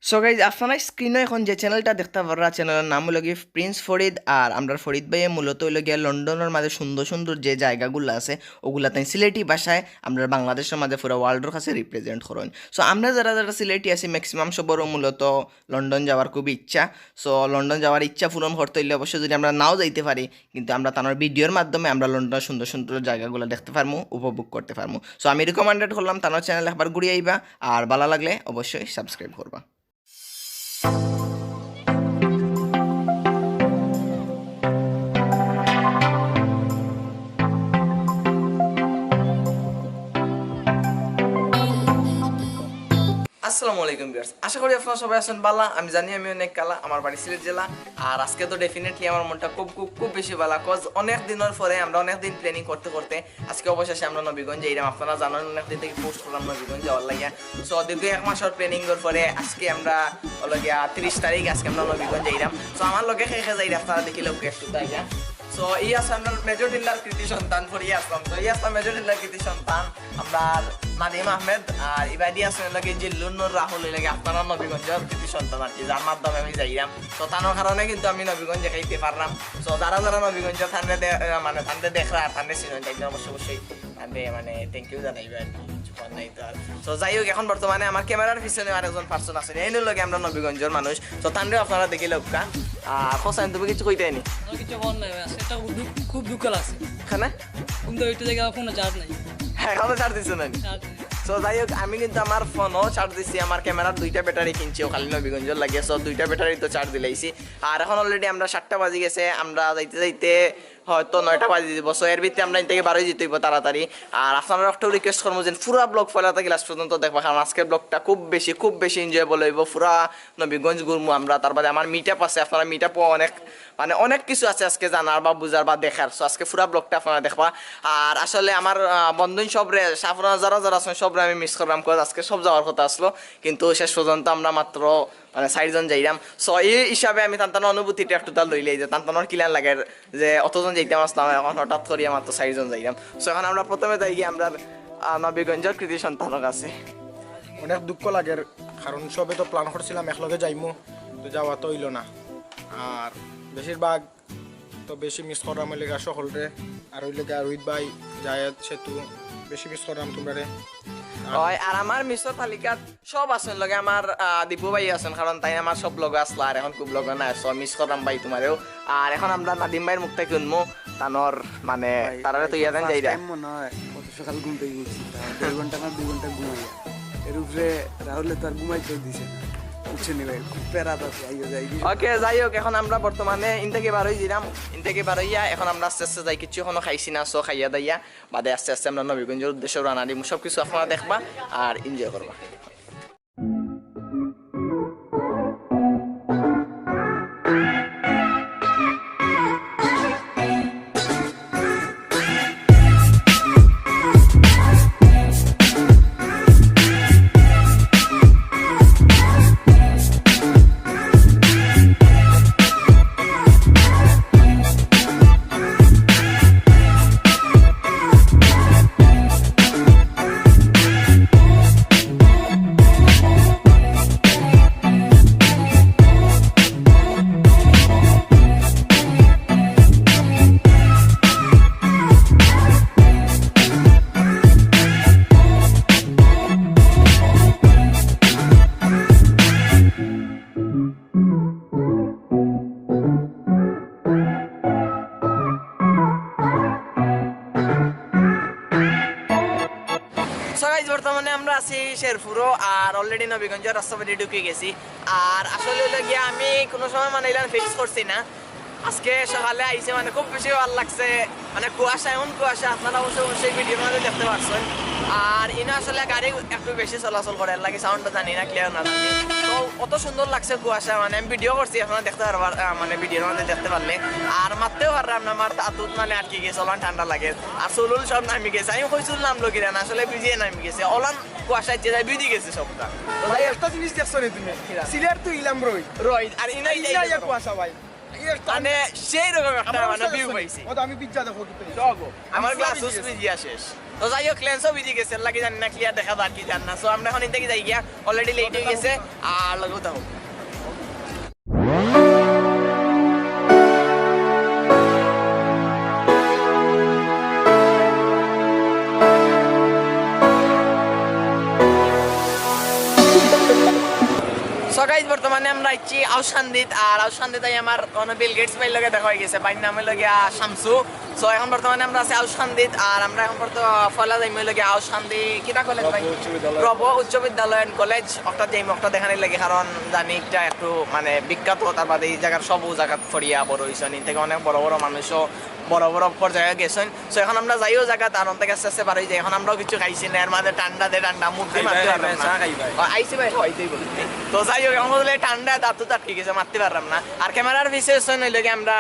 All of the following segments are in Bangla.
সো গাইজ আপনারা স্ক্রিনে এখন যে চ্যানেলটা দেখতে পারা চ্যানেলের নাম হলো গিয়ে প্রিন্স ফরিদ। আর আমরা ফরিদ ভাইয়ে মূলত হইল গিয়া লন্ডনের মাঝে সুন্দর সুন্দর যে জায়গাগুলো আছে ওগুলা তাই সিলেটি ভাষায় আমরা বাংলাদেশের মাঝে পুরো ওয়ার্ল্ডের কাছে রিপ্রেজেন্ট করেন। সো আমরা যারা যারা সিলেটি আছি ম্যাক্সিমাম সবরও মূলত লন্ডন যাওয়ার খুব ইচ্ছা। সো লন্ডন যাওয়ার ইচ্ছা পূরণ করতে হইলে অবশ্যই যদি আমরা নাও যাইতে পারি কিন্তু আমরা তার ভিডিওর মাধ্যমে আমরা লন্ডনের সুন্দর সুন্দর জায়গাগুলো দেখতে পারবো, উপভোগ করতে পারবো। সো আমি রিকমেন্ডেড করলাম তার চ্যানেল একবার ঘুরিয়ে আইবা আর ভালো লাগলে অবশ্যই সাবস্ক্রাইব করবা। আসসালামু আলাইকুম ভিউয়ার্স, আশা করি আপনারা সবাই আছেন ভালো। আমি জানি আমি অনেক কালা, আমার বাড়ি সিলেট জেলা। আর আজকে তো ডেফিনেটলি আমার মনটা খুব খুব খুব বেশি ভালো, কজ অনেক দিনের পরে আমরা অনেক দিন প্ল্যানিং করতে করতে আজকে অবশেষে আমরা নবীগঞ্জে এইরাম। আপনারা জানেন অনেক দিন থেকে পোস্ট করলাম নবীগঞ্জ যাওয়ার লাগিয়া। সো দীর্ঘ এক মাসের প্ল্যানিংয়ের পরে আজকে আমরা হলো গিয়া 30 তারিখ আজকে আমরা নবীগঞ্জ যাইরাম। সো আমার লগে খেয়ে যাই আপনারা দেখিলে একটু তাই। সো এই আছে আপনার মেজর ডিলার কৃতি সন্তান ফরিয়া আসলাম। তো এই আসলাম মেজর ডিলার কৃতি সন্তান আপনার নাদিম আহমেদ। আর ইবাদি আসলে লাগে জিল্লুর রাহুল লাগে আপনারা নবীগঞ্জের কৃতি সন্তান আর কি, যার মাধ্যমে আমি যাইলাম। তো তানোর কারণে কিন্তু আমি নবীগঞ্জে খাইতে পারলাম। সো যারা যারা নবীগঞ্জের থানলে মানে থানলে দেখরা আর থানলে চিনেন তাই অবশ্যই থানলে মানে থ্যাংক ইউ জানাইবে আর কি, কিছু করার নাই তো আর। সো যাই হোক, এখন বর্তমানে আমার ক্যামেরার পিছনে আরেকজন পার্সন আছে, এই লগে আমরা নবীগঞ্জের মানুষ। তো তানরে আপনারা দেখিলে উকা আর হোসেন তুমি কিছু কইতে নি? কিছু বল নাই, এটা খুব দুঃখ লাগছে। খানা কিন্তু ওইটা জায়গা ফোনে চার্জ নাই। হ্যাঁ, এখনো চার্জ দিছো না? সো যাই হোক, আমি কিন্তু আমার ফোনও চার্জ দিচ্ছি, আমার ক্যামেরার 2টা ব্যাটারি কিনছি খালি নবীগঞ্জের লাগিয়ে। সো 2টা ব্যাটারি তো চার্জ দিলাইছি। আর এখন অলরেডি আমরা 7টা বাজে গেছে, আমরা যাইতে যাইতে হয়তো 9টা বাজে দিব। সো এর ভিত্তিতে আমরা থেকে বারোই যেতে হইব তাড়াতাড়ি। আর আপনারা একটু রিকোয়েস্ট করবো যে পুরা ব্লগ ফেলা থেকে লাস্ট পর্যন্ত দেখবা, কারণ আজকের ব্লগটা খুব বেশি এনজয়েবল হইব। পুরা নবীগঞ্জ ঘুরবো আমরা। তারপরে আমার মিটআপ আছে, আপনারা মিটআপও অনেক কিছু আছে আজকে জানার বা বুঝার বা দেখার। সো আজকে পুরা ব্লগটা আপনারা দেখবা। আর আসলে আমার বন্ধু সবরে আপনারা যারা যারা আছেন সবরে আমি মিস করলাম, কজ আজকে সব যাওয়ার কথা আসলো কিন্তু শেষ পর্যন্ত আমরা মাত্র 4 জন যাইলাম। সো এই হিসাবে আমি তান্তানোর অনুভূতিটা একটু তার লইলাই যে তান্তানোর কিলান লাগে যে অতজন যাইতাম আসলাম, এখন হঠাৎ করিয়া মাত্র 4 জন যাইলাম। সো এখন আমরা প্রথমে যাই গিয়ে আমরা নবীগঞ্জের কৃতি সন্তানের কাছে। অনেক দুঃখ লাগে, কারণ সবে তো প্ল্যান করছিলাম একলগে যাইমু, তো যাওয়া তো হইল না। আর বেশিরভাগ তো বেশি মিস করাম হইলে সকলরে। আর হইলে রোহিত ভাই জায়েদ সেতু বেশি মিস করাম তোমরা। আর আমার মিশ্র তালিকাত সব আছেন লগে, আমার দীপু ভাই আছেন, কারণ তাই আমার সব লগে আসলো আর এখন খুব লগে নাই। সো মিস করলাম ভাই তোমারেও। আর এখন আমরা নাদিম ভাইয়ের মুখ থেকে শুনবো তানোর মানে তারারে তো ইয়াদেন যাই রা মনে হয় কত সকাল ঘুম থেকে উঠছি, 1.5 ঘন্টা না 2 ঘন্টা ঘুমাই। এর উপরে রাহুলে তো আর ঘুমাইতেও দিছে না, বুঝছেন ভাই, খুব প্যারাত আছে। ওকে, যাই হোক, এখন আমরা বর্তমানে ইনতেকে বার হয়ে দিলাম। ইনতেকে বার হইয়া এখন আমরা আস্তে আস্তে যাই, কিছু এখনো খাইছি না। সো খাইয়া দাইয়া বাদে আস্তে আস্তে আমরা নবীগঞ্জের উদ্দেশ্যে রানা দিব। সব কিছু আপনারা দেখবা আর এনজয় করবা। বর্তমানে আমরা আছি শেরপুরও, আর অলরেডি নবীগঞ্জের রাস্তাবাড়ি ঢুকে গেছি। আর আসলে গিয়ে আমি কোনো সময় মানে এলাম ফিক্স করছি না, আজকে সকালে আইসে মানে খুব বেশি ভালো লাগছে। মানে কুয়াশা, এমন কুয়াশা আপনারা অবশ্যই ভিডিওর মধ্যে দেখতে পাচ্ছেন। আর ইনা আসলে গাড়ি একটু বেশি চলাচল করে, এর লাগে সাউন্ডটা জানি না, ক্লিয়ার না জানি। তো অত সুন্দর লাগছে কুয়াশা, মানে আমি ভিডিও করছি, আপনারা দেখতে পারবার মানে ভিডিওর মধ্যে দেখতে পারলে। আর মারতেও পারলাম না, আমার তাতুত মানে আটকে গেছে, ওলান ঠান্ডা লাগে। আর চুলুল সব নামি গেছে, আমি কইসুল নামলো কিনা আসলে ভিজিয়ে নামি গেছে, ওলান কুয়াশায় যে যায় ভিজি গেছে সবটা। ভাই একটা জিনিস দেখছো নি তুমি, সিলেট তো ইলাম রোহিত আর ইনা কুয়াশা ভাই, মানে সেই রকম একটা মানে ভিউ পাইছি। আমি পিজ্জা দেখো কিন্তু আমার গ্লাস ভিজিয়া শেষ। তো যাই হোক লেন্সও বিজি গেছে লাগে জানি না ক্লিয়ার দেখা যায় কি জান না সো আমরা এখন থেকে যাই গিয়া অলরেডি লেট হয়ে গেছে আর লাগেও তাও সো গাইস বর্তমানে আমরা আইছি আউশকান্দিত আর আউশকান্দিতে আমার বিল গেটস ভাই লগে দেখা হয়ে গেছে ভাই নামে লগে শামসু সো এখন বর্তমানে আমরা আছি আউশকান্দিত আর আমরা এখন ফলা যাইমে লগে আউশকান্দি কিটা কলেজ ভাই প্রভু উচ্চ বিদ্যালয় এন্ড কলেজ একটা যাইম একটা দেখানি লাগে কারণ জানি এটা একটু মানে বিখ্যাত তার বাদে এই জায়গার সব জায়গা ফরিয়া বড় হইছেন থেকে অনেক বড় বড় মানুষও বড় বড় পর্যায়ে গেছেন সো এখন আমরা যাইও জায়গা তার থেকে আস্তে আস্তে পারি যে এখন আমরাও কিছু খাইছি না এর মাঝে ঠান্ডা মুক্তি মারতে পারলাম না আইসি ভাই হইতেই বলি তো যাই হোক এখন বলে ঠান্ডা দাঁত তো ঠিক আছে মারতে পারলাম না আর ক্যামেরার বিশেষ হইলে কি আমরা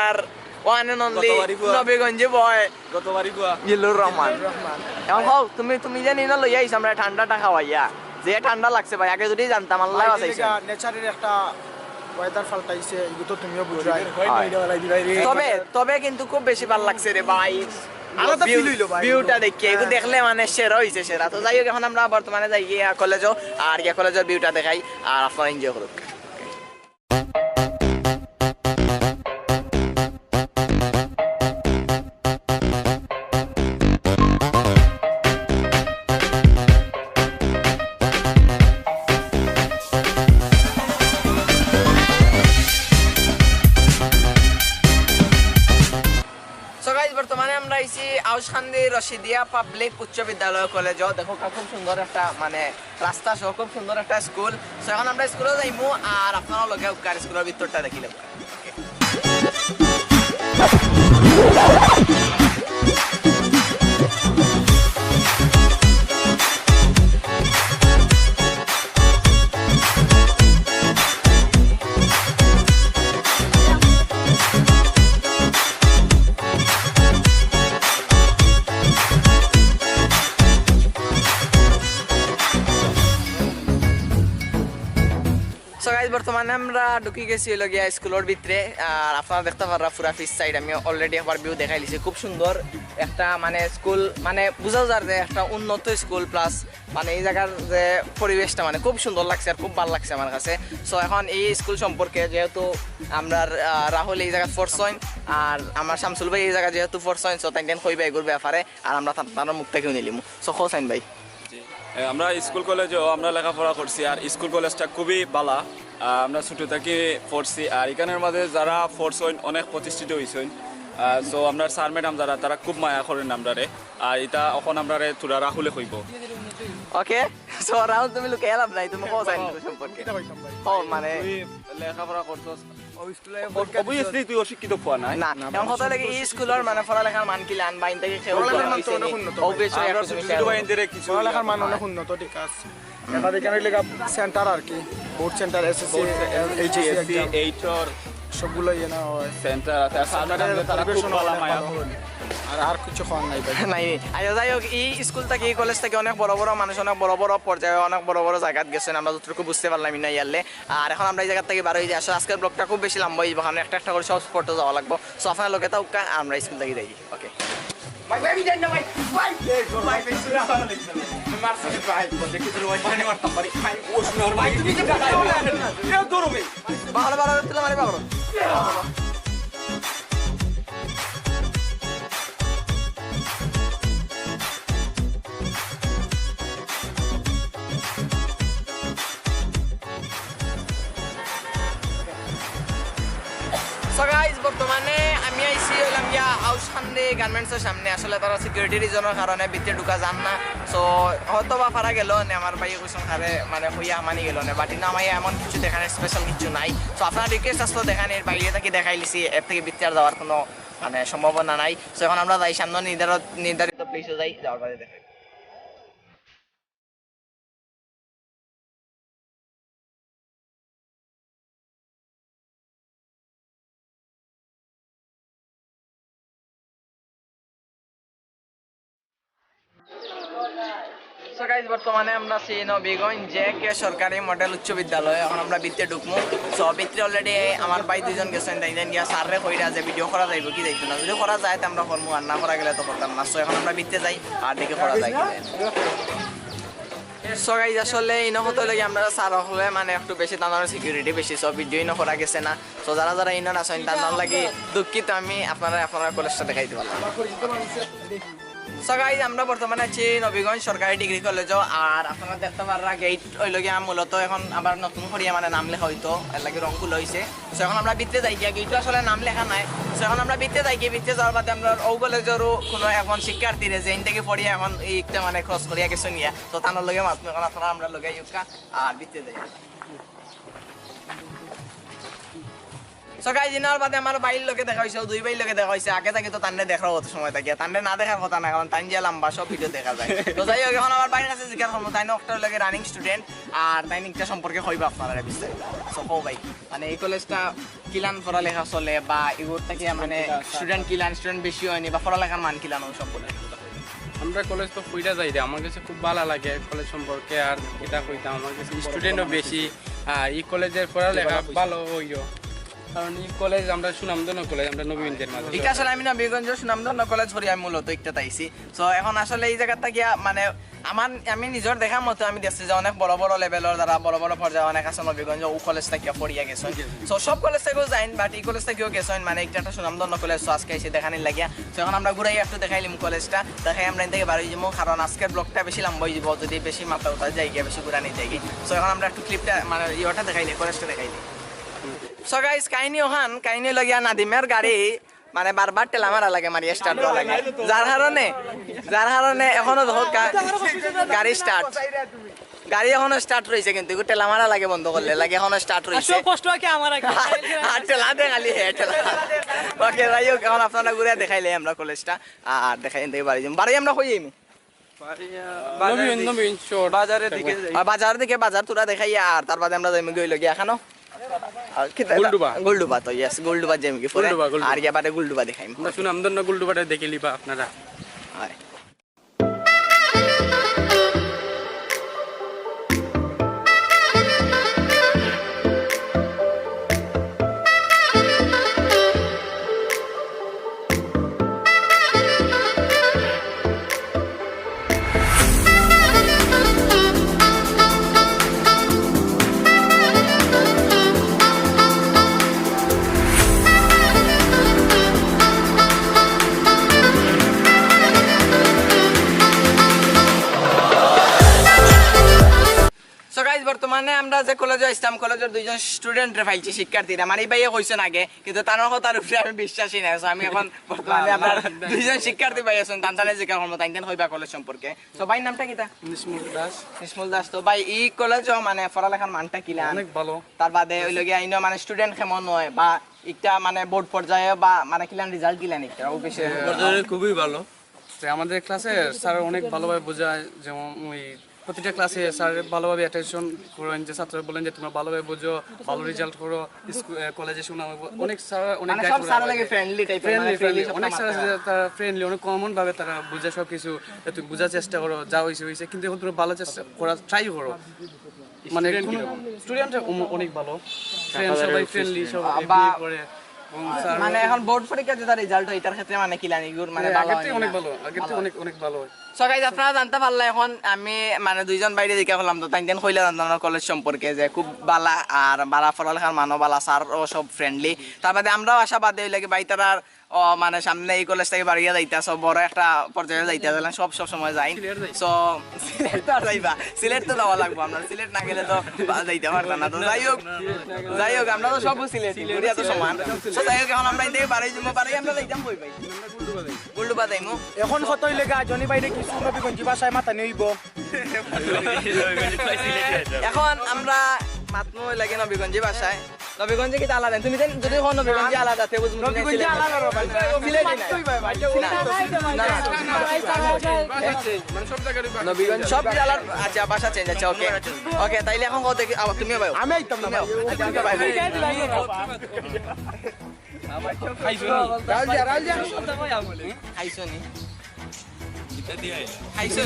ওয়ান এন্ড অনলি নবীগঞ্জে বয় গতবারই গোয়া জিল্লুর রহমান এখন হোক তুমি জানি না লই আইছ আমরা ঠান্ডাটা খাওয়াইয়া যে ঠান্ডা লাগছে ভাই আগে যদি জানতাম আল্লাহ বাঁচাইছে নেচারের একটা ওয়েদার পাল্টাইছে এগুলো তো তুমিও বুঝাই তবে কিন্তু খুব বেশি ভালো লাগছে রে ভাই আলাদা ফিল হইলো ভাই ভিউটা দেখি এগুলো দেখলে মানে সেরা হইছে সেরা তো যাই হোক এখন আমরা বর্তমানে যাই গিয়া কলেজও আর গিয়া কলেজের ভিউটা দেখাই আর আপনারা এনজয় করুন বর্তমানে আমরা আইছি আউশকান্দি রশিদিয়া পাবলিক উচ্চ বিদ্যালয় কলেজ দেখো খুব সুন্দর একটা মানে রাস্তা সহ খুব সুন্দর একটা স্কুল সো এখন আমরা স্কুলে যাইমু আর আপনারা লগে উকার স্কুলের ভিতরটা দেখিলাম বর্তমানে আমরা ঢুকি গেছি লগিয়া স্কুলের ভিতরে আর আপনারা দেখতে পারা পুরা ফিস সাইড আমি অলরেডি একবার ভিউ দেখাই লিছি খুব সুন্দর একটা মানে স্কুল মানে বুঝা যায় যে একটা উন্নত স্কুল প্লাস মানে এই জায়গার যে পরিবেশটা মানে খুব সুন্দর লাগছে আর খুব ভালো লাগছে আমার কাছে সো এখন এই স্কুল সম্পর্কে যেহেতু আমরা রাহুল এই জায়গায় ফোর্স হইন আর আমার শামসুল ভাই এই জায়গা যেহেতু ফোর্স হইন সো তাই কইবে এগুর ব্যাপারে আর আমরা তার মুখ থেকেও নিলিম সো হোসাইন ভাই আমরা স্কুল কলেজেও আমরা লেখাপড়া করছি আর স্কুল কলেজটা খুবই ভালো আমরা ছোটো থেকে পড়ছি আর এখানের মাঝে যারা ফোর্স হইন অনেক প্রতিষ্ঠিত হয়েছেন সো আমরা স্যার ম্যাডাম যারা তারা খুব মায়া করেন আমরারে আর এটা এখন আমরারে তোরা রাহুলে হইব ওকে সো রাহুল তুমি লোকে এলাম নাই তুমি হোসাইন সম্পর্কে ও মানে লেখাপড়া করছস অবভিয়াসলি তুই অশিক্ষিত হওয়া নাই না এখন কথা লাগে এই স্কুলের মানে পড়ালেখার মান কি লান বাইন থেকে খেউ অবভিয়াসলি আমরা ছোট বাইনদের কিছু পড়ালেখার মান অনেক উন্নত ঠিক আছে এটা এখানে লেখা সেন্টার আর কি বোর্ড সেন্টার এসএসসি এইচএসসি এইচর সবগুলো ইয়ে না হয় সেন্টার তারা খুব ভালো মায়া করেন আর কিছু খাওয়ার নাই ভাই নাই আচ্ছা যাই হোক এই স্কুল থেকে এই কলেজ থেকে অনেক বড় বড় মানুষ অনেক বড় বড় পর্যায়ে অনেক বড় বড় জায়গাত গেছেন আমরা যতটুকু বুঝতে পারলাম না ইয়ারলে আর এখন আমরা এই জায়গা থেকে বার হয়ে যাই আসলে আজকের ব্লগটা খুব বেশি লম্বা হইব কারণ একটা একটা করে সব স্পটে যাওয়া লাগবে সো আপনার লোকে তাও আমরা স্কুল থেকে যাই ওকে ভাই ভাই জান না ভাই ভাই ভাই ভাই সুরা ভালো লাগছে মারছে ভাই বলে কি তোর ওই পানি মারতাম পারি ভাই ও সুনার ভাই তুমি কি কাটাই এ দৌড়বে ভালো ভালো তুলে মারি পাগল বর্তমানে আমি আইসি হইলাম গিয়া আউশকান্দি গার্মেন্টসের সামনে আসলে তারা সিকিউরিটি রিজনের কারণে ভিতরে ঢুকা যান না সো হয়তো বা পারা গেল না আমার ভাই কুসুম খারে মানে হইয়া মানি গেল না বাট নামাইয়া এমন কিছু দেখানোর স্পেশাল কিছু নাই সো আপনার রিকোয়েস্ট আসলে দেখানোর বাইরে থেকে দেখাই লিছি এর থেকে ভিতরে যাওয়ার কোনো মানে সম্ভাবনা নাই সো এখন আমরা যাই সামনে নির্ধারিত প্লেসে যাই যাওয়ার পরে দেখাই সো গাইস বর্তমানে আমরা আছি নবীগঞ্জ জেকে সরকারি মডেল উচ্চ বিদ্যালয়। এখন আমরা ভিতরে ঢুকমু। সো ভিতরে অলরেডি আমার ভাই দুজন গেছেন, তাইদেন গিয়া স্যাররে কইরা যে ভিডিও করা যাইব কি যাইতো না, যদি করা যায় তো আমরা করবো, আর না করা গেলে তো করতাম না। সো এখন আমরা ভিতরে যাই আর দেখে করা যায় কি। সো গাইস আসলে ইনো হতে লাগে আমরা স্যার হলে মানে একটু বেশি তার সিকিউরিটি বেশি, সব ভিডিও ইনো করা গেছে না। সো যারা যারা ইনো আছেন তার লাগে দুঃখিত, আমি আপনারা কলেজটা দেখাই দিতে পারলাম। সো গাইস আমরা বর্তমানে আছি নবীগঞ্জ সরকারি ডিগ্রি কলেজ, আর আপনারা দেখতে পারা গেট ওই লগে মূলত এখন আবার নতুন করিয়া মানে নাম লেখা হইতো, এর লাগে রংগুলো হয়েছে। সো এখন আমরা ভিতরে যাই গিয়া, গেটও আসলে নাম লেখা নাই। সো এখন আমরা ভিতরে যাই গিয়ে, ভিতরে যাওয়ার বাদে আমরা ও কলেজেরও কোনো এখন শিক্ষার্থীরা যে থেকে পড়িয়া এখন এইটা মানে ক্রস করিয়া গেছে নিয়া, তো তার লগে মাছ এখন আপনারা আমরা লগে ইউকা আর ভিতরে যাই। সো গাইস ইনার বাদে আমার বাইর লোকে দেখা হয়েছে, দুই বাইর লোকে দেখা হয়েছে। আগে থেকে তো তান্ডে দেখার কত সময় থাকে, তান্ডে না দেখার কথা না, কারণ তাই যে লম্বা সব ভিডিও দেখা যায়। তো যাই হোক এখন আমার বাইর কাছে জিজ্ঞাসা করবো তাই অক্টোর লাগে রানিং স্টুডেন্ট, আর তাই নিকটা সম্পর্কে হইবা আপনারা বিস্তারিত। সো কও ভাই, মানে এই কলেজটা কিলান পড়ালেখা চলে বা এগুলোর থেকে মানে স্টুডেন্ট কিলান, স্টুডেন্ট বেশি হয়নি বা পড়ালেখার মান কিলান সম্পর্কে? আমরা কলেজ তো কইটা যাই রে, আমার কাছে খুব ভালো লাগে কলেজ সম্পর্কে। আর এটা কইতাম আমার কাছে স্টুডেন্টও বেশি, আর এই কলেজের পড়ালেখা ভালো হইও, কারণ এই কলেজ আমরা সুনামধন্য কলেজ, আমরা নবীগঞ্জের মাঝে। এটা আসলে আমি নবীগঞ্জ সুনামধন্য কলেজ করি আমি মূলত একটা তাইছি। সো এখন আসলে এই জায়গাটা গিয়া মানে আমি নিজের দেখার মতো আমি দেখছি যে অনেক বড় বড় লেভেলের যারা বড় বড় পর্যায়ে অনেক আছে নবীগঞ্জ ও কলেজ থেকে পড়িয়া গেছেন। সো সব কলেজ থেকেও যাইন, বাট এই কলেজ থেকেও গেছেন, মানে একটা সুনামধন্য কলেজ। সো আজকে এসে দেখানির লাগিয়া। সো এখন আমরা ঘুরাই একটু দেখাইলাম কলেজটা, দেখাই আমরা থেকে বাড়ি যাবো, কারণ আজকের ব্লগটা বেশি লম্বা হয়ে যাবো যদি বেশি মাথা উঠা যাই গিয়া, বেশি ঘুরানি যাই গিয়ে। সো এখন আমরা একটু ক্লিপটা মানে ইয়েটা দেখাইলি, কলেজটা দেখাইলি। সো গাইস কাহিনী লগিয়া নাদিমের গাড়ি মানে বারবার টেলা মারা লাগে, মারিয়া স্টার্ট দেওয়া লাগে, যার কারণে এখনো দেখো গাড়ি এখনো স্টার্ট রয়েছে, কিন্তু টেলা মারা লাগে বন্ধ করলে লাগে এখনো স্টার্ট রয়েছে। কষ্ট হয় কি আমার আগে আর টেলা দেখালি টেলা। ওকে যাই হোক এখন আপনারা ঘুরে দেখাইলে আমরা কলেজটা, আর দেখাই দেখে বাড়ি আমরা কই যাইমু বাজার দিকে, বাজার তোরা দেখাই, আর তার বাদে আমরা যাইমু গই লগিয়া এখানো গুলডুবা। তো ইয়েস গুলডুবা যাইমু কি পরে, আর ইয়া বাদে গুলডুবা দেখাইমু। আমরা সুনামধন্য গুলডুবাটা দেখে লিবা আপনারা। হয় বর্তমানে আমরা যে কলেজে ইসলাম কলেজের দুইজন স্টুডেন্টরে পাইছি, শিক্ষার্থীরা মানে এই ভাইয়ে কইছেন আগে, কিন্তু তার কথার উপরে আমি বিশ্বাসী নাই। আমি এখন বর্তমানে আপনার দুইজন শিক্ষার্থী ভাই আছেন, তান্তানে যে কারণ তাই হইবা কলেজ সম্পর্কে। তো ভাই নামটা কিটা? নিসমুল দাস। তো ভাই এই কলেজও মানে পড়ালেখার মানটা কিলা? অনেক ভালো। তার বাদে ওই লগে আইনো মানে স্টুডেন্ট কেমন হয় বা একটা মানে বোর্ড পর্যায়ে বা মানে কিলান রেজাল্ট কিলান একটা অফিসে? খুবই ভালো। আমাদের ক্লাসে স্যার অনেক ভালোভাবে বোঝায়, যেমন ওই প্রতিটা ক্লাসে স্যার ভালোভাবে অ্যাটেনশন করেন, যে ছাত্ররা বলেন যে তোমরা ভালোভাবে বোঝো, ভালো রেজাল্ট করো, কলেজে শোনা। অনেক স্যার অনেক ফ্রেন্ডলি, অনেক স্যার আছে তারা ফ্রেন্ডলি, অনেক কমন ভাবে তারা বোঝা সব কিছু, তুমি বোঝার চেষ্টা করো, যা হয়েছে, কিন্তু এখন তুমি ভালো চেষ্টা করার ট্রাই করো। মানে স্টুডেন্ট অনেক ভালো, ফ্রেন্ড সবাই ফ্রেন্ডলি, সবাই করে। মানে এখন বোর্ড পরীক্ষা যেটা রেজাল্ট হয় এটার ক্ষেত্রে মানে কিলানি গুর মানে ভালো হয়, অনেক ভালো, আগের থেকে অনেক ভালো হয়। সো গাইস আপনারা জানতে পারলে এখন আমি মানে দুইজন বাইরে দিকে হলাম, তো তাই কইলা জানতাম কলেজ সম্পর্কে যে খুব বালা, আর বালা পড়ালেখার মানও বালা, স্যার ও সব ফ্রেন্ডলি। তার বাদে আমরাও আশাবাদী হইলে ভাই তারা মানে সামনে এই কলেজ থেকে বাড়িয়ে যাইতেছ, বড় একটা পর্যায়ে যাইতে সব সময় যাই। সো সিলেট তো যাইবা, সিলেট তো যাওয়া লাগবো, আমরা সিলেট না গেলে তো যাইতে পারতাম না। তো যাই হোক আমরা তো সব সিলেট ঘুরিয়া তো সমান। তো যাই হোক এখন আমরা এই থেকে বাড়ি যাবো, বাড়ি আমরা যাইতাম কই ভাই? গুলডুবা যাইমু। এখন কতই লেগা জনি বাইরে কিছু নবীগঞ্জ ভাষায় মাথা নিইব। এখন আমরা মাতমু লাগে নবীগঞ্জ ভাষায়। নবীগঞ্জে কি আলাদা? তুমি যদি হন নবীগঞ্জে আলাদা তে বুঝমু নবীগঞ্জ আলাদা রবা সিলেটি না নবীগঞ্জ সব জেলার আচ্ছা ভাষা চেঞ্জ আছে। ওকে ওকে তাইলে এখন কত তুমি ভাই? আমি আইতাম না ভাই। খাইছনি খাইছো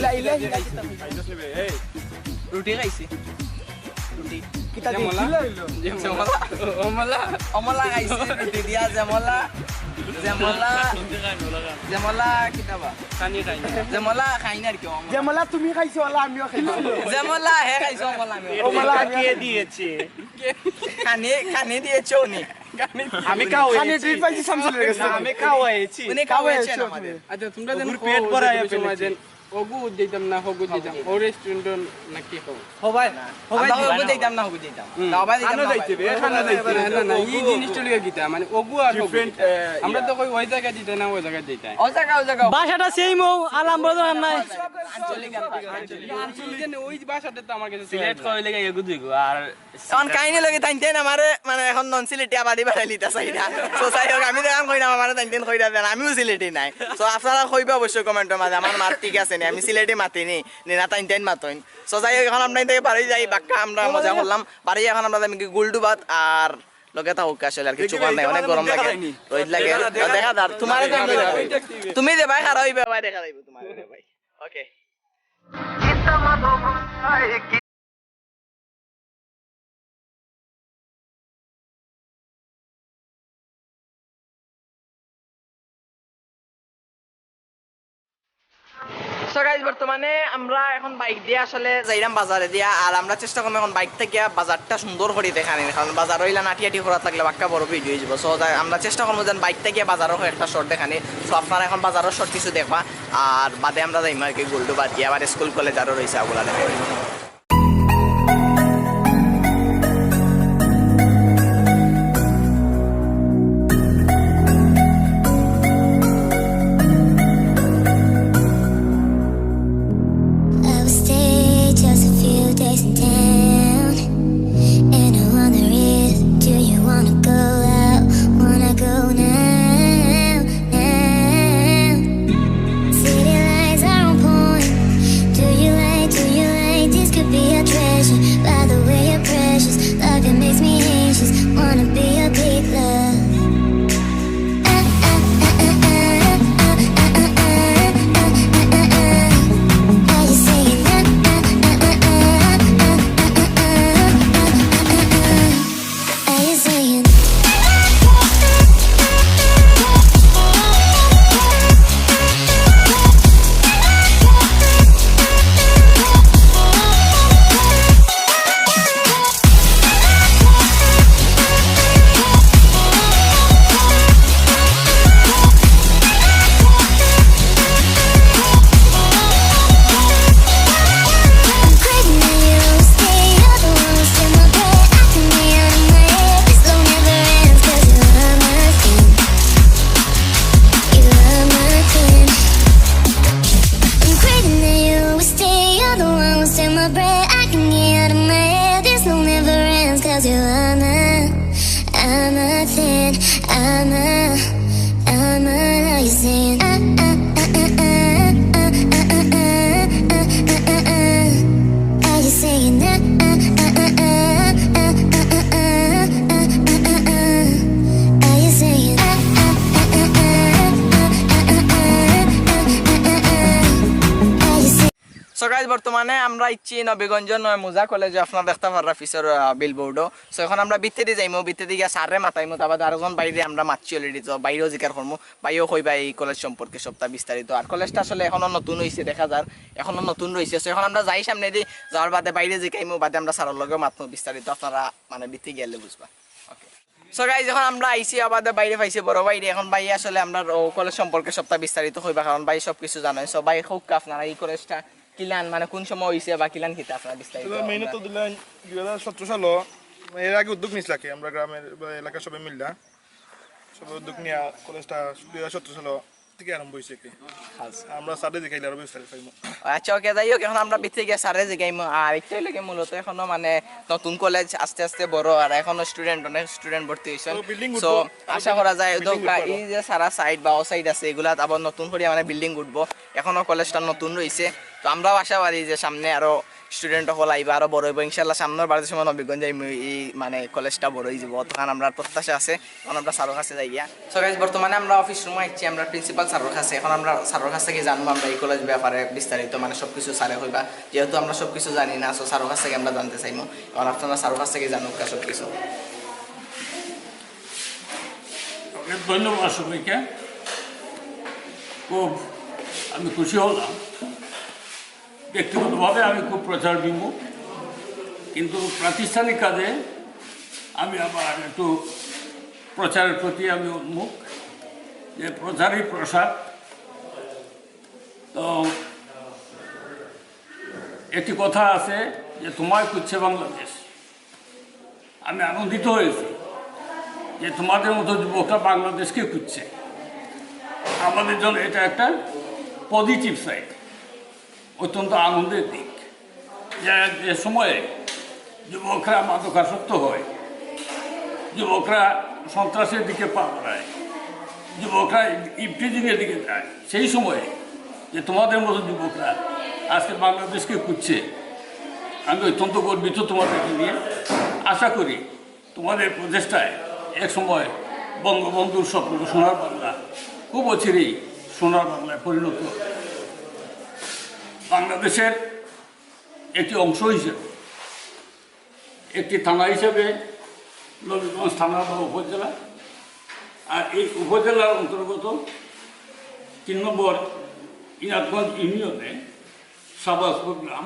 রুটি খাইছি রুটি অমলা খাইছি রুটি দিয়া জেমলা জেমলা জেমলা কিতাবা জেমলা খাই না আর কি যেমলা তুমি খাইছো ওলা আমিও খাইছো জেমলা হে খাইছো অমলা আমি ওমলা কে দিয়েছে খানে দিয়েছো উনি আমি খাওয়াই ট্রিট পাইছি শামসুলের কাছে আমি খাওয়াইছি উনি খাওয়াইছেন আমাদের আচ্ছা তোমরা যেন পেট ভরাইয়া ফেলেছে। ওগু দিতাম না হগু দিতাম ও রেস্টুরেন্ট নাকি খাও হবাই আমরা ওগু দিতাম না হগু দিতাম দাবা দিতাম না না এই জিনিসটা লিখে গিতা মানে ওগু আর হগু আমরা তো কই ওই জায়গা দিতে না ওই জায়গা দিতে ও জায়গা বাসাটা সেম আলাম বড় নাই আঞ্চলিক আঞ্চলিক ওই ভাষাটা তো আমার কাছে সিলেট কইলে গিয়ে এগু দিগো আর এখন কাহিনী লগে টাইনতেন আমারে মানে এখন নন সিলেটি আবাদি বাড়াই লিতা চাইনা সো চাই হোক আমি দেখাম কইনা আমারে টাইনতেন কইরা দেন আমিও সিলেটি নাই সো আপনারা কইবা অবশ্যই কমেন্টের মাঝে আমার মাত ঠিক আছে নি আমি সিলেটি মাতিনি না টাইনতেন মাতইন সো যাই হোক এখন আমরা থেকে বাড়ি যাই বাক্কা আমরা মজা করলাম বাড়ি এখন আমরা আমি গুলডু ভাত আর লগে তা হোক আসলে আর কিছু কর নাই অনেক গরম লাগে রোদ লাগে দেখা দার তোমারে তো তুমি যে ভাই খারাপ হইবে ভাই দেখা যাইবো তোমারে ভাই ওকে সো গাইস বর্তমানে আমরা এখন বাইক দিয়ে আসলে যাইরাম বাজারে দিয়া আর আমরা চেষ্টা করব এখন বাইক থেকে বাজারটা সুন্দর করে দেখানি কারণ বাজার হইলা নাটিয়াটি করাত লাগলে বাক্কা বড় ভিডিও হয়ে যাব সো আমরা চেষ্টা করব যেন বাইক থেকে বাজারও একটা শর্ট দেখানি সো আপনারা এখন বাজারও শর্ট কিছু দেখবা আর বাদে আমরা যাইম আর কি গোল্ডু বাদ দিয়ে আবার স্কুল কলেজ আরও রয়েছে ওগুলা দেখাই I will stay just a few days in town, and I wonder if do you wanna go out? Wanna go now, now? City lights are on point. Do you like? This could be a treasure. By the way, you're precious. Love it makes me anxious. Wanna be a big love. Are you saying that? Are you saying? I'm craving that you stay up the ones in my bed. I can be out of my head. This low never ends 'cause you love my skin. You love my skin. I'm craving that you stay up the ones in my breath. I can get out of my head. This low never ends 'cause you are I'm a 10. I'm a. Are you saying? Are you saying that? Are you saying? Are you saying? So guys বর্তমানে আমরা ইচ্ছি নবীগঞ্জ নয় মুজা কলেজে আপনারা দেখতে পাররা ফিসর বিলবোর্ডও সো এখন আমরা ভিতরে যাইমু ভিতরে গিয়ে সারে মাথাইমু তারপর আরেকজন বাইরে আমরা মাতছি অলরেডি তো বাইরেও জিকার করমু বাইরেও কইবা এই কলেজ সম্পর্কে সবটা বিস্তারিত আর কলেজটা আসলে এখনো নতুন হইছে দেখা যার এখনো নতুন রইছে সো এখন আমরা যাই সামনে দিয়ে যাওয়ার বাদে বাইরে জিকাইমু বাদে আমরা সারার লগে মাতমু বিস্তারিত আপনারা মানে ভিতরে গেলে বুঝবা ওকে সো গাইস এখন আমরা আইছি আবাদে বাইরে পাইছি বড় বাইরে এখন ভাই আসলে আমরা কলেজ সম্পর্কে সবটা বিস্তারিত হইবা কারণ ভাই সবকিছু জানেন সো ভাই হোক আপনারা এই কলেজটা কিলান মানে কোন সময় হইছে বা কিলান কিতা আপনারা বিস্তারিত মেইনে তো দিলেন 2017 সালে এর আগে উদ্যোগ নিছিলাকে আমরা গ্রামের এলাকা সবাই মিললা সব উদ্যোগ নিয়ে কলেজটা 2017 সালে থেকে আরম্ভ হইছে কি আমরা সাড়ে দেখাইলে আরো বিস্তারিত পাইমু আচ্ছা ওকে যাই হোক এখন আমরা ভিতরে গিয়ে সারে জিগাইমু আর একটাই লাগে মূলত এখনো মানে নতুন কলেজ আস্তে আস্তে বড় আর এখনো অনেক স্টুডেন্ট ভর্তি হইছে সো আশা করা যায় এই যে সারা সাইড বা ও সাইড আছে এগুলা আবার নতুন করে মানে বিল্ডিং উঠবো এখনো কলেজটা নতুন রইছে তো আমরাও আশাবাদী যে সামনে আরো স্টুডেন্ট সকল আইবা আরও বড় হইব ইনশাল্লাহ সামনের বাড়ির সময় নবীগঞ্জ এই মানে কলেজটা বড় হয়ে যাব তখন আমরা প্রত্যাশা আছে তখন আমরা স্যারের কাছে যাই গিয়া। সো গাইজ বর্তমানে আমরা অফিস রুমে আসছি আমরা প্রিন্সিপাল স্যারের কাছে এখন আমরা স্যারের কাছ থেকে জানবো আমরা এই কলেজ ব্যাপারে বিস্তারিত মানে সব কিছু স্যারে হইবা যেহেতু আমরা সব কিছু জানি না সো স্যারের কাছ থেকে আমরা জানতে চাইবো এখন আপনারা স্যারের কাছ থেকে জানুক সব কিছু। অনেক ধন্যবাদ সবাইকে। খুব আমি খুশি হলাম। ব্যক্তিগতভাবে আমি খুব প্রচার বিমুখ, কিন্তু প্রাতিষ্ঠানিক কাজে আমি আবার একটু প্রচারের প্রতি আমি উন্মুখ, যে প্রচারই প্রসার। তো একটি কথা আছে যে তোমায় খুঁজছে বাংলাদেশ। আমি আনন্দিত হয়েছি যে তোমাদের মতো যুবকরা বাংলাদেশকে খুঁজছে। আমাদের জন্য এটা একটা পজিটিভ সাইড, অত্যন্ত আনন্দের দিক। যে সময়ে যুবকরা মাদকাসক্ত হয়, যুবকরা সন্ত্রাসের দিকে পা বাড়ায়, যুবকরা ইফটিজিংয়ের দিকে যায়, সেই সময়ে যে তোমাদের মতো যুবকরা আজকে বাংলাদেশকে খুঁজছে, আমি অত্যন্ত গর্বিত তোমাদেরকে নিয়ে। আশা করি তোমাদের প্রচেষ্টায় এক সময় বঙ্গবন্ধুর স্বপ্ন সোনার বাংলা খুব অচিরেই সোনার বাংলায় পরিণত হবে। বাংলাদেশের একটি অংশ হিসেবে, একটি থানা হিসেবে নবীগঞ্জ থানা বা উপজেলা, আর এই উপজেলার অন্তর্গত 3 নম্বর ইনাদগঞ্জ ইউনিয়নে শাহবাজপুর গ্রাম,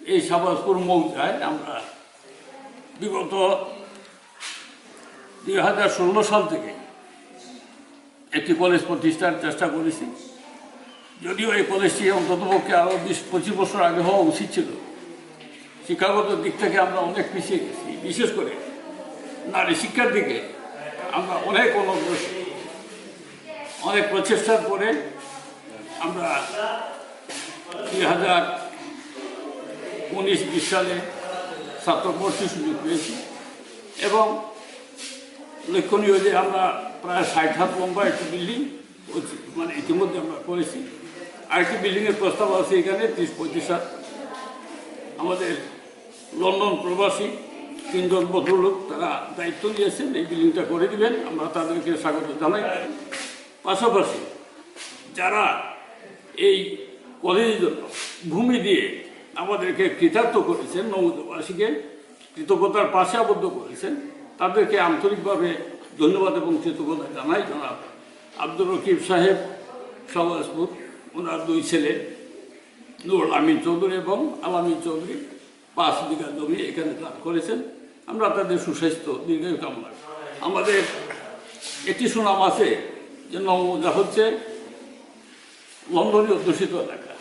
এই শাহবাজপুর মৌজায় আমরা বিগত 2016 সাল থেকে একটি কলেজ প্রতিষ্ঠার চেষ্টা করেছি। যদিও এই কলেজটি অন্ততপক্ষে আরও 20-25 বছর আগে হওয়া উচিত ছিল, শিক্ষাগত দিক থেকে আমরা অনেক পিছিয়ে গেছি। বিশেষ করে নারী শিক্ষার দিকে আমরা অনেক অনগ্রসর। অনেক প্রচেষ্টার পরে আমরা 2019-20 সালে ছাত্র ভর্তির সুযোগ পেয়েছি এবং লক্ষণীয় যে আমরা প্রায় 60 হাত লম্বা একটি বিল্ডিং মানে ইতিমধ্যে আমরা করেছি। আরেকটি বিল্ডিংয়ের প্রস্তাব আছে এখানে 30-35 হাত। আমাদের লন্ডন প্রবাসী 3 জন ভদ্রলোক তারা দায়িত্ব নিয়েছেন এই বিল্ডিংটা করে দিবেন, আমরা তাদেরকে স্বাগত জানাই। পাশাপাশি যারা এই কলেজের জন্য ভূমি দিয়ে আমাদেরকে কৃতার্থ করেছেন, নবদবাসীকে কৃতজ্ঞতার পাশে আবদ্ধ করেছেন, তাদেরকে আন্তরিকভাবে ধন্যবাদ এবং কৃতজ্ঞতা জানাই। জনাব আব্দুর রকিব সাহেব শাহবাজপুর, ওনার 2 ছেলে নুরুল আমিন চৌধুরী এবং আলামিন চৌধুরী 5 বিঘা জমি এখানে দান করেছেন। আমরা তাদের সুস্বাস্থ্য দীর্ঘায়ু কামনা। আমাদের একটি সুনাম আছে যে নওমৌজা হচ্ছে লন্ডনে অধ্যুষিত এলাকা।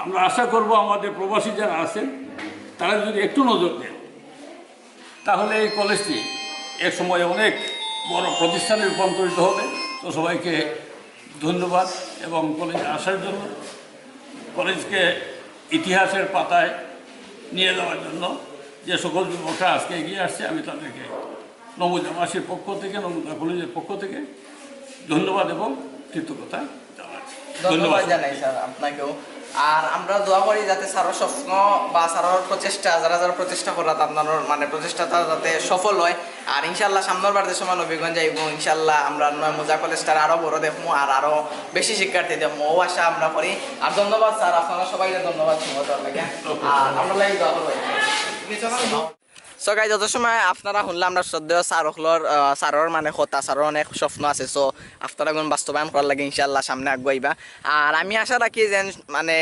আমরা আশা করব আমাদের প্রবাসী যারা আছেন তারা যদি একটু নজর দেন তাহলে এই কলেজটি এক সময় অনেক বড় প্রতিষ্ঠানে রূপান্তরিত হবে। তো সবাইকে ধন্যবাদ এবং কলেজে আসার জন্য, কলেজকে ইতিহাসের পাতায় নিয়ে যাওয়ার জন্য যে সকল যুবকরা আজকে এগিয়ে আসছে, আমি তাদেরকে নবজাবাসীর পক্ষ থেকে, নবজা কলেজের পক্ষ থেকে ধন্যবাদ এবং কৃতজ্ঞতা জানাচ্ছি। ধন্যবাদ জানাই স্যার আপনাকেও। আর আমরা দোয়া করি যাতে স্যারের স্বপ্ন বা স্যারের প্রচেষ্টা যারা প্রচেষ্টা করা আপনার মানে প্রচেষ্টাটা যাতে সফল হয়। আর ইনশাল্লাহ সামনের বাড়ির সময় নবীগঞ্জ যাইব, ইনশাল্লাহ আমরা মজা কলেজটার আরও বড় দেখবো আর আরও বেশি শিক্ষার্থী দেখবো, ও আশা আমরা করি। আর ধন্যবাদ স্যার, আপনারা সবাইকে ধন্যবাদ শুনবার লাগে। আর আমরা লাগে দোয়া করবো। সো গাইজ যত সময় আপনারা শুনলাম আমরা শ্রদ্ধেয় স্যারের মানে কথা, স্যারের অনেক স্বপ্ন আছে। সো আপনারা এখন বাস্তবায়ন করার লাগে ইনশাল্লাহ সামনে আগুয়াইবা। আর আমি আশা রাখি যে মানে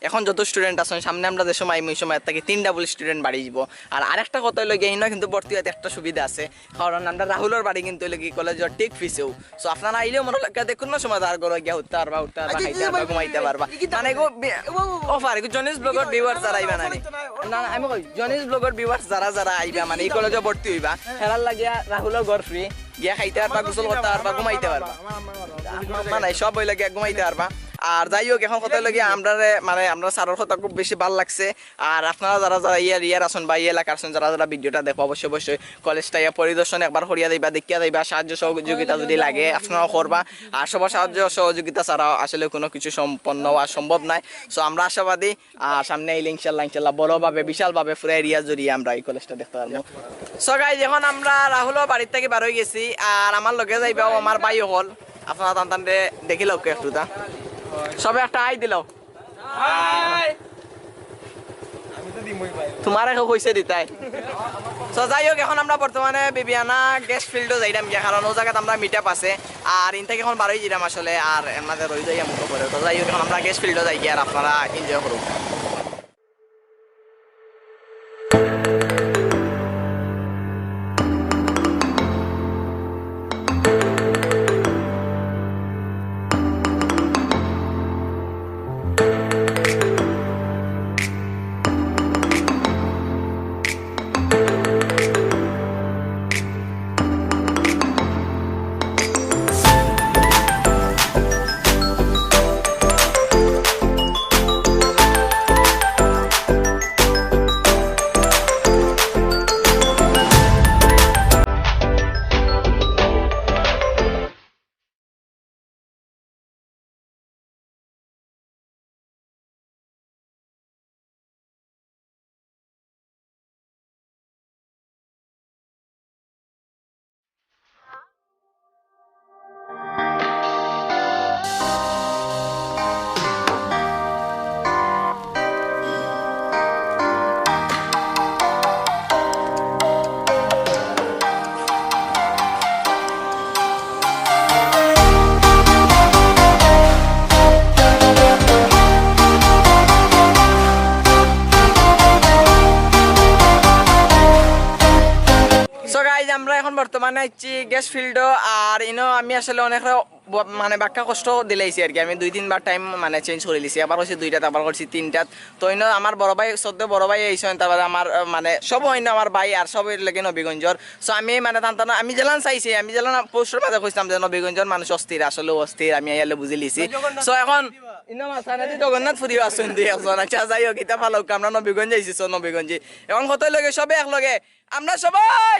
এখন যত স্টুডেন্ট আছেন সামনে আমরা যে সময় ওই সময় থেকে 3 ডাবল স্টুডেন্ট বাড়ি যাব। আর আরেকটা কথা হইলো গিয়ে না কিন্তু ভর্তি হতে একটা সুবিধা আছে, কারণ আমরা রাহুলের বাড়ি কিন্তু হইলো কি কলেজের ঠিক ফিসেও। সো আপনারা আইলেও মনে লাগে দেখুন না সময় তার ঘরে গিয়ে উঠতে পারবা, খাইতে পারবা, ঘুমাইতে পারবা। মানে অফার জনিস ব্লগের ভিউয়ার্স যারা আইবা না আমি কই জনিস ব্লগের ভিউয়ার্স যারা আইবা মানে এই কলেজে ভর্তি হইবা হেরার লাগিয়া রাহুলের ঘর ফ্রি, গিয়া খাইতে পারবা, গোসল করতে পারবা, ঘুমাইতে পারবা, মানে সব হইলে গিয়া ঘুমাইতে পারবা। আর যাই হোক এখন কথা লাগে আমরা মানে আমরা স্যারের কথা খুব বেশি ভালো লাগছে আর আপনারা যারা যারা ইয়ার আসুন বা এলাকার আসুন যারা যারা ভিডিওটা দেখো অবশ্যই কলেজটা পরিদর্শন একবার করিয়া দিবা দেখিয়া দিবা সাহায্য সহযোগিতা যদি লাগে আপনারাও করবা আর সবার সাহায্য সহযোগিতা ছাড়া আসলে কোনো কিছু সম্পন্ন হওয়া সম্ভব নয় সো আমরা আশাবাদী আর সামনে এলে ইনশাল্লাহ বড়ভাবে বিশালভাবে পুরো এরিয়া জড়িয়ে আমরা এই কলেজটা দেখতে পারবো সো গাইজ এখন আমরা রাহুলও বাড়ির থেকে বার হয়ে গেছি আর আমার লগে যাইবাও আমার ভাই হল আপনারা তান্তানরে দেখিল একটু তা সবে একটা আই দিল তোমার এখন কইছে দিতাই তো যাই হোক এখন আমরা বর্তমানে বিবিয়ানা গেস্ট ফিল্ডও যাইলাম গিয়া কারণ ও জায়গাতে আমরা মিটআপ আছে আর ইন থেকে এখন বারোই যাইলাম আসলে আর আমাদের রয়ে যাই মুখ করে তো যাই হোক এখন আমরা গেস্ট ফিল্ডও যাই গিয়া আর আপনারা এনজয় করুন আমরা এখন বর্তমানে আছি গ্যাস ফিল্ডও আর ইনো আমি আসলে অনেক মানে বাক্কা কষ্ট দিলাইছি আর কি আমি 2-3 বার টাইম মানে চেঞ্জ করে লিছি আবার হচ্ছে 2টা আবার করছি 3টা তো ইনো আমার বড় ভাই সদ্য বড় ভাই এইছেন তারপরে আমার মানে সব হইনো আমার ভাই আর সব লাগে নবীগঞ্জর সো আমি মানে তান্তানা আমি জেলান চাইছি আমি জেলান পোস্টের মাঝে কইছিলাম যে নবীগঞ্জর মানুষ অস্থির আসলে অস্থির আমি আইলে বুঝি লিছি সো এখন ইনো মাসানাদি জগন্নাথ ফুরিও আসুন দুই একজন আচ্ছা যাই হোক এটা ভালো আমরা নবীগঞ্জ আইছি সো নবীগঞ্জে এখন কত লগে সবে এক লগে আমরা সবাই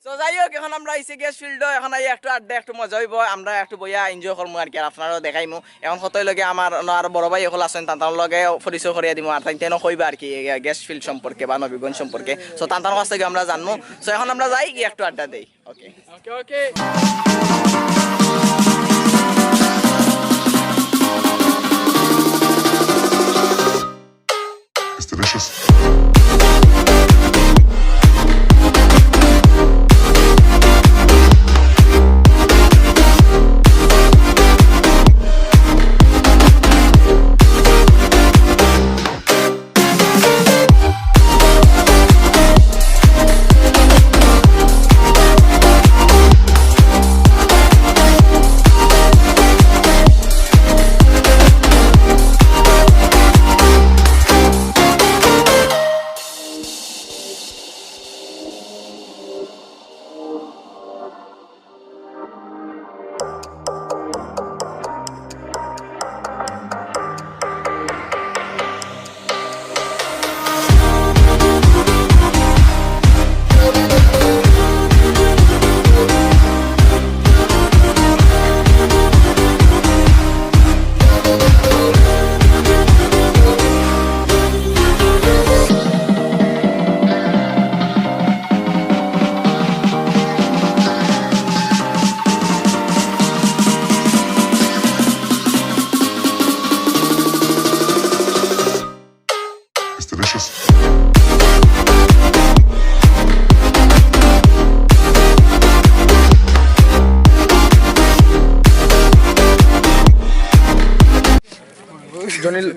তো যাই হোক এখন আমরা আইসি গ্যাস ফিল্ডও এখন আই একটু আড্ডা একটু মজা হইব আমরা একটু বইয়া এনজয় করবো আর কি আর আপনারাও দেখাইমু এখন কতই লগে আমার আর বড় ভাই এখন আছেন তার লগে পরিচয় করিয়া দিব আর তাই তেন কইবা আর কি গ্যাস ফিল্ড সম্পর্কে বা নবীগঞ্জ সম্পর্কে সো তার কাছ থেকে আমরা জানবো সো এখন আমরা যাই কি একটু আড্ডা দেই ওকে ওকে ওকে It's delicious.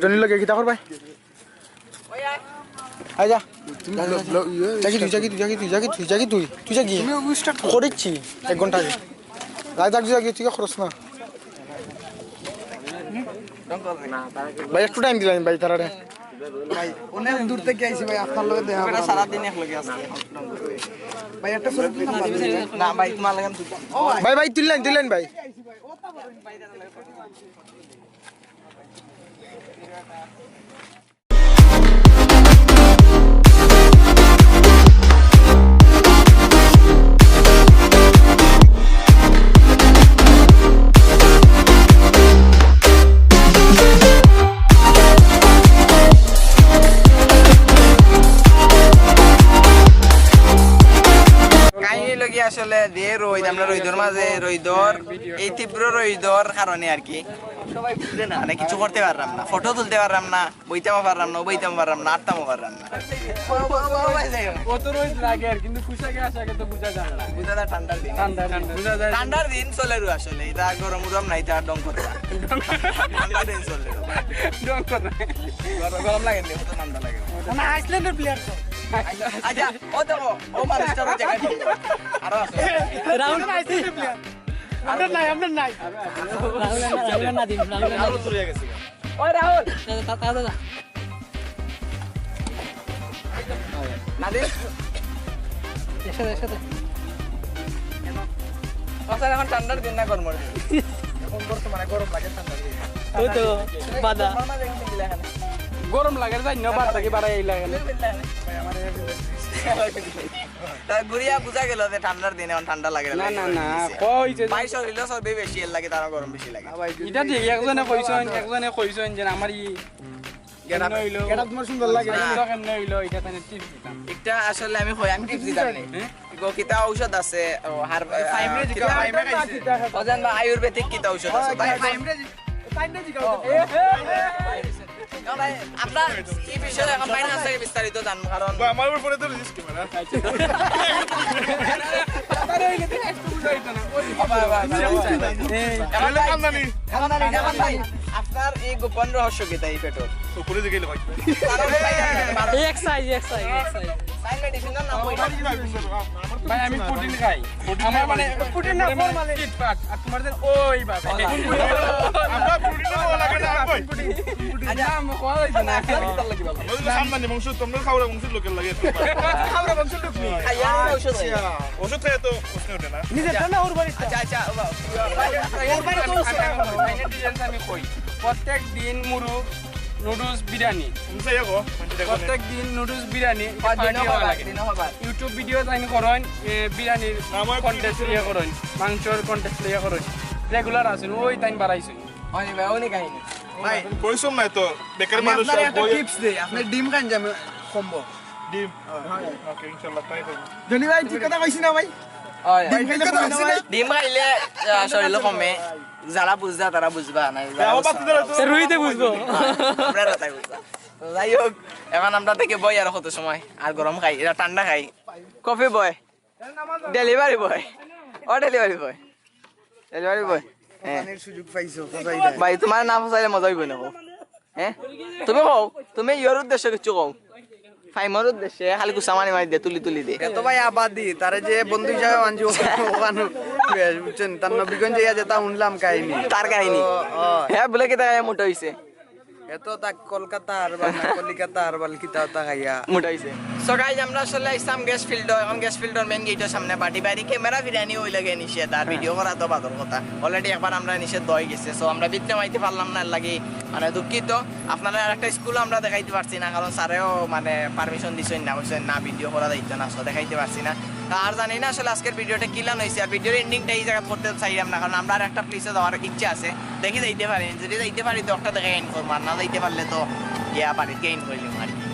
জনি লগে কিতা করবাই আইজা তুই করেছি 1 ঘন্টা আগে তুই খরচ না ভাই একটু টাইম দিলাম ভাই তারা ভাই অনেক দূর থেকে আইছি ভাই আপনার লগে দেখা এটা সারাদিন এক লগে আসছে ভাই একটা ছবি তুললাম না ভাই তোমার লাগে ভাই তুললেন ভাই আসলে দিয়ে রোদ আমরা রোদর মাঝে রোদর এই তীব্র রোদর কারণে আর কি সবাই বুঝলে না মানে কিছু করতে পারলাম না ফটো তুলতে পারলাম না বইতামও পারলাম না বইতাম পারলাম না আটটামও পারলাম না কত রোদ লাগে আর কিন্তু পোশাকে আসাকে তো বোঝা যায় না বুঝা যায় ঠান্ডার দিন বোঝা যায় ঠান্ডার দিন চলে রু আসলে এটা গরম উরম নাই এটা ডং করতে ঠান্ডার দিন চলে গরম লাগে না ঠান্ডা লাগে না আইসল্যান্ডের প্লেয়ার তো আচ্ছা ও দেখো ও মানুষটার জায়গা আরো আছে রাহুল আইসল্যান্ডের প্লেয়ার আমরা নাই রাহুল না দিন রাহুল চলে গেছে ওই রাহুল দাদা নাদিম একসাথে আসলে এখন ঠান্ডার দিন না গরমের দিন এখন বর্তমানে গরম লাগে ঠান্ডার দিন ওই তো বাদা গরম লাগে যাই না বার থেকে বাড়াই লাগে গুড়িয়া বুঝা গেল যে ঠান্ডার দিনে এখন ঠান্ডা লাগে না না না কইছে বাইশ হইলেও সবই বেশি এর লাগে তারা গরম বেশি লাগে এটা ঠিক একজনে কইছেন যে আমার গেটআপ তোমার সুন্দর লাগে এটা আসলে আমি টিপস দিতাম কিতা ঔষধ আছে অজান বা আয়ুর্বেদিক কিতা ঔষধ আছে আপনার এই বিষয়ে এখন ফাইন্যান্স থেকে বিস্তারিত জানবো কারণ আমার উপরে তো রিস্ক ক্যামেরা আপনার এই গোপন রহস্য কি তাই পেটর উপরে যে গেলে ভাই ভাই আমি প্রোটিন খাই আমার মানে প্রোটিন না ফরমালিন কিটপাট আর তোমাদের ওই বাবা আমরা প্রোটিন লাগে না ভাই আচ্ছা আমি কোয়া হইছে না আমাদের সামনে বংশ তোমরা খাওয়া বংশের লোকের লাগে খাওয়া বংশের লোক নেই ওষুধ খেয়ে তো প্রশ্ন ওঠে না নিজে জানা ওর বাড়ি আচ্ছা আমি কই প্রত্যেক দিন মুরু নুডলস বিরিয়ানি প্রত্যেক দিন নুডলস বিরিয়ানি ইউটিউব ভিডিও তাই করেন বিরিয়ানির কন্টেস্ট ইয়ে করেন মাংসর কন্টেস্ট ইয়ে করেন রেগুলার আছেন ওই তাই বাড়াইছেন ভাই পরিশ্রম নাই তো বেকার মানুষ টিপস দেই আপনি ডিম খান যাবে কমবো ডিম ওকে ইনশাআল্লাহ তাই করব জনি ভাই ঠিক কথা কইছি না ভাই ডিম খাইলে শরীর কমে যারা বুঝবা তারা বুঝবা না রুইতে বুঝবো আমরা তাই বুঝবা যাই হোক এখন আমরা থেকে বই আর কত সময় আর গরম খাই এটা ঠান্ডা খাই কফি বয় ডেলিভারি বয় ডেলিভারি বয় সুযোগ পাইছো ভাই তোমার নাম ফসাইলে মজা হইব না হ্যাঁ তুমি কও তুমি ইয়োর উদ্দেশ্য কিছু কও ফাইমর উদ্দেশ্যে খালি কুসা মারি মারি দে তুলি দে এত ভাই আবাদি তারে যে বন্ধু হিসাবে মানছি ওখানে বুঝছেন তার নবীগঞ্জ ইয়া যেটা শুনলাম কাহিনী তার কাহিনী হ্যাঁ বলে কি তাই মোটা হইছে এত তা কলকাতা আর কলিকাতা আর বালকিতা তা খাইয়া মোটা হইছে সো গাইজ আমরা আসলে ইসলাম গ্যাস ফিল্ড এখন গ্যাস ফিল্ডর মেইন গেটের সামনে পার্টি বাড়ি ক্যামেরা ফিরানি হই লাগে নিষেধ আর ভিডিও করা তো বাদর কথা অলরেডি একবার আমরা নিষেধ হয়ে গেছে সো আমরা ভিতরে মাইতে পারলাম না লাগি মানে দুঃখিত আপনারা আরেকটা স্কুল আমরা দেখাইতে পারছি না কারণ স্যারেও মানে পারমিশন দিছেন না বলছেন না ভিডিও করা দায়িত্ব না সো দেখাইতে পারছি না আর জানি না আসলে আজকের ভিডিওটা কিলান হয়েছে আর ভিডিওর এন্ডিংটা এই জায়গা করতে চাইলাম না কারণ আমরা আর একটা প্লেসে যাওয়ার ইচ্ছা আছে দেখি যাইতে পারি যদি যাইতে পারি তো একটা দেখে এন্ড করবো আর না যাইতে পারলে তো গিয়া বাড়িতে এন্ড করলাম আর কি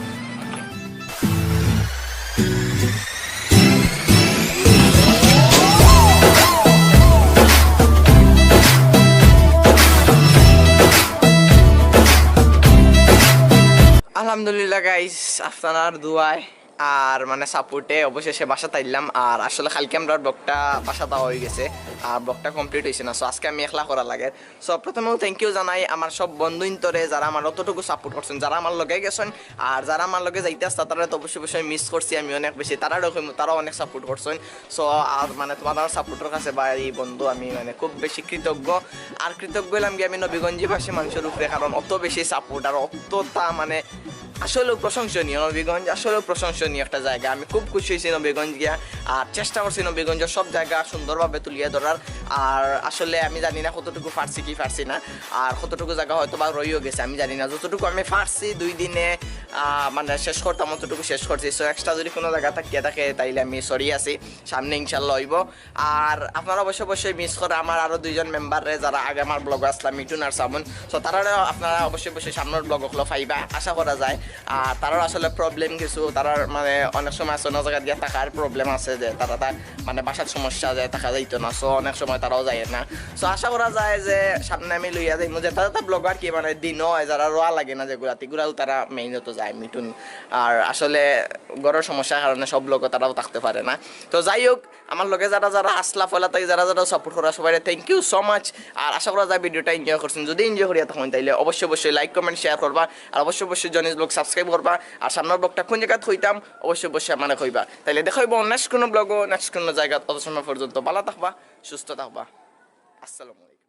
আলহামদুলিল্লাহ গাইস আপনার দুয়ায় আর মানে সাপোর্টে অবশেষে বাসা তাইলাম আর আসলে কালকে আমরা ব্লগটা বাসা দেওয়া হয়ে গেছে আর ব্লগটা কমপ্লিট হয়েছে না সো আজকে আমি একলা করা লাগে সো প্রথমেও থ্যাংক ইউ জানাই আমার সব বন্ধু ইন্তরে যারা আমার অতটুকু সাপোর্ট করছেন যারা আমার লগে গেছেন আর যারা আমার লগে যাইতে আসছে তারা তো অবশ্যই মিস করছি আমি অনেক বেশি তারাও অনেক সাপোর্ট করছেন সো আর মানে তোমাদের সাপোর্টের কাছে বা এই বন্ধু আমি মানে খুব বেশি কৃতজ্ঞ আর কৃতজ্ঞ হলাম কি আমি নবীগঞ্জি ভাষী মানুষের উপরে কারণ অত বেশি সাপোর্ট আর অতটা মানে আসলেও প্রশংসনীয় নবীগঞ্জ, আসলেও প্রশংসনীয় একটা জায়গা। আমি খুব খুশি হয়েছি নবীগঞ্জ গিয়া, আর চেষ্টা করছি নবীগঞ্জের সব জায়গা সুন্দরভাবে তুলিয়ে ধরার। আর আসলে আমি জানি না কতটুকু পারছি কি পারছি না, আর কতটুকু জায়গা হয়তো বা রয়েও গেছে আমি জানি না। যতটুকু আমি পারছি 2 দিনে মানে শেষ করতাম অতটুকু শেষ করছি। সো এক্সট্রা যদি কোনো জায়গা থাকিয়ে থাকে তাইলে আমি সরি আছি, সামনে ইনশাল্লাহ হইব। আর আপনারা অবশ্যই মিস করে আমার আরও 2জন মেম্বারে যারা আগে আমার ব্লগে আসলাম, মিঠুন আর সামন। সো তারা আপনারা অবশ্যই সামনের ব্লগগুলো পাইবা আশা করা যায়। আর তারাও আসলে প্রবলেম কিছু, তারার মানে অনেক সময় আছে অন্য জায়গা দিয়ে থাকার প্রবলেম আছে, যে তারা মানে বাসার সমস্যা যায় থাকা যাইতো না। সো অনেক সময় তারাও যায় না। সো আশা করা যায় যে সামনে আমি লইয়া যাইমু, যে তারা ব্লগার কি মানে দিন হয় যারা রোয়া লাগে না যেগুলা তিগুলাও তারা মেইনত যায় মিঠুন। আর আসলে গড়ের সমস্যার কারণে সব লোক তারাও থাকতে পারে না। তো যাই হোক, আমার লোকে যারা আসলা ফলা তাই যারা সাপোর্ট করা সবাই থ্যাংক ইউ সো মাচ। আর আশা করা যায় ভিডিওটা এনজয় করছেন। যদি এনজয় করিয়া থাকেন তাইলে অবশ্যই লাইক কমেন্ট শেয়ার করবা, আর অবশ্যই জনিস ব্লগ সাবস্ক্রাইব করবা। আর সামনের ব্লগটা কোন জায়গায় হইতাম অবশ্যই আমার কইবা। তাইলে দেখা হইব নেক্সট কোনো ব্লগও নেক্সট কোনো জায়গা। তত সময় পর্যন্ত ভালো থাকবা, সুস্থ থাকবা। আসসালামু আলাইকুম।